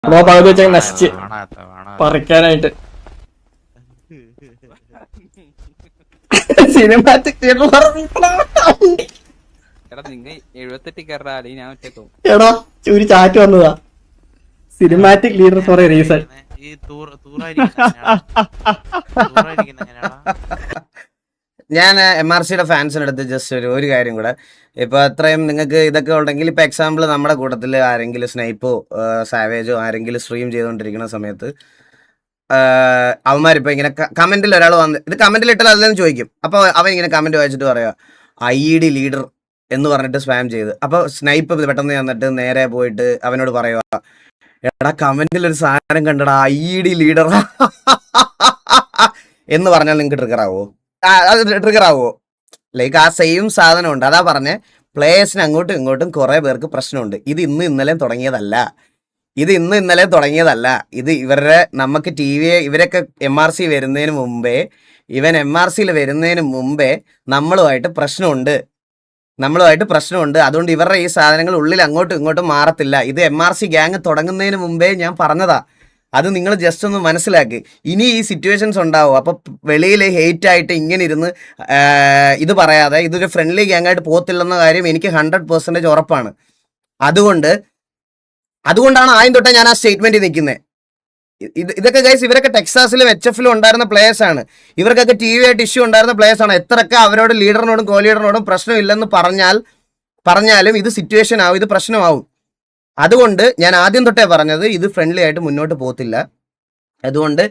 Bro പകുതി വെച്ച നശിച്ച് പറിക്കാനായിട്ട് സിനിമാറ്റിക് എടാ ഒരു ചാറ്റ് വന്നതാ cinematic leader four A reason. ഞാൻ MRCയുടെ ഫാൻസിൻ്റെ അടുത്ത് ജസ്റ്റ് ഒരു കാര്യം കൂടെ, ഇപ്പൊ അത്രയും നിങ്ങൾക്ക് ഇതൊക്കെ ഉണ്ടെങ്കിൽ ഇപ്പൊ എക്സാമ്പിൾ നമ്മുടെ കൂട്ടത്തിൽ ആരെങ്കിലും സ്നൈപ്പോ സാവേജോ ആരെങ്കിലും സ്ട്രീം ചെയ്തുകൊണ്ടിരിക്കുന്ന സമയത്ത് അവന്മാരിപ്പോ ഇങ്ങനെ കമന്റിൽ ഒരാൾ വന്ന് ഇത് കമന്റിൽ ഇട്ടാൽ അതിലെന്ന് ചോദിക്കും. അപ്പൊ അവൻ ഇങ്ങനെ കമന്റ് വായിച്ചിട്ട് പറയാ IED ലീഡർ എന്ന് പറഞ്ഞിട്ട് സ്പാം ചെയ്ത്. അപ്പൊ സ്നൈപ്പ് പെട്ടെന്ന് വന്നിട്ട് നേരെ പോയിട്ട് അവനോട് പറയുക, എടാ കമന്റിൽ ഒരു സാധനം കണ്ടടാ IED ലീഡർ എന്ന് പറഞ്ഞാൽ നിങ്ങൾക്ക് ട്രിഗർ ആവോ? ട്രിഗർ ആവോ? ലൈക്ക് ആ സെയിം സാധനമുണ്ട്. അതാ പറഞ്ഞ പ്ലേയേഴ്സിന് അങ്ങോട്ടും ഇങ്ങോട്ടും കുറെ പേർക്ക് പ്രശ്നമുണ്ട്. ഇത് ഇന്നലെ തുടങ്ങിയതല്ല. ഇത് ഇന്നലെ തുടങ്ങിയതല്ല. ഇത് ഇവരുടെ നമുക്ക് ഇവരൊക്കെ MRC വരുന്നതിന് മുമ്പേ, ഇവൻ MRCയിൽ വരുന്നതിന് മുമ്പേ നമ്മളുമായിട്ട് പ്രശ്നമുണ്ട്. അതുകൊണ്ട് ഇവരുടെ ഈ സാധനങ്ങൾ ഉള്ളിൽ അങ്ങോട്ടും ഇങ്ങോട്ടും മാറത്തില്ല. ഇത് MRC ഗ്യാങ് തുടങ്ങുന്നതിന് മുമ്പേ ഞാൻ പറഞ്ഞതാ. അത് നിങ്ങൾ ജസ്റ്റ് ഒന്ന് മനസ്സിലാക്കി. ഇനി ഈ സിറ്റുവേഷൻസ് ഉണ്ടാവും. അപ്പൊ വെളിയിൽ ഹെയ്റ്റ് ആയിട്ട് ഇങ്ങനെ ഇരുന്ന് ഇത് പറയാതെ ഇതൊരു ഫ്രണ്ട്ലി ഗ്യാങ് ആയിട്ട് പോകത്തില്ലെന്ന കാര്യം എനിക്ക് 100% ഉറപ്പാണ്. അതുകൊണ്ടാണ് ആദ്യം തൊട്ടേ ഞാൻ ആ സ്റ്റേറ്റ്മെന്റ് നിൽക്കുന്നത്. ഇതൊക്കെ ഗൈസ് ഇവരൊക്കെ ടെക്സാസിലും HFലും ഉണ്ടായിരുന്ന പ്ലേയേഴ്സ് ആണ്. ഇവർക്കൊക്കെ TV ആയിട്ട് ഇഷ്യൂ ഉണ്ടായിരുന്ന പ്ലേയേഴ്സ് ആണ്. എത്രയൊക്കെ അവരോട് ലീഡറിനോടും കോ ലീഡറിനോടും പ്രശ്നമില്ലെന്ന് പറഞ്ഞാലും ഇത് സിറ്റുവേഷൻ ആവും, ഇത് പ്രശ്നമാവും. അതുകൊണ്ട് ഞാൻ ആദ്യം തൊട്ടേ പറഞ്ഞത് ഇത് ഫ്രണ്ട്ലി ആയിട്ട് മുന്നോട്ട് പോകത്തില്ല. അതുകൊണ്ട്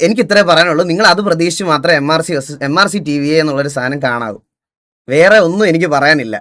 എനിക്ക് ഇത്രേ പറയാനുള്ളൂ. നിങ്ങൾ അത് പ്രതീക്ഷിച്ച് മാത്രമേ MRC TVA എന്നുള്ളൊരു സാധനം കാണാവൂ. വേറെ ഒന്നും എനിക്ക് പറയാനില്ല.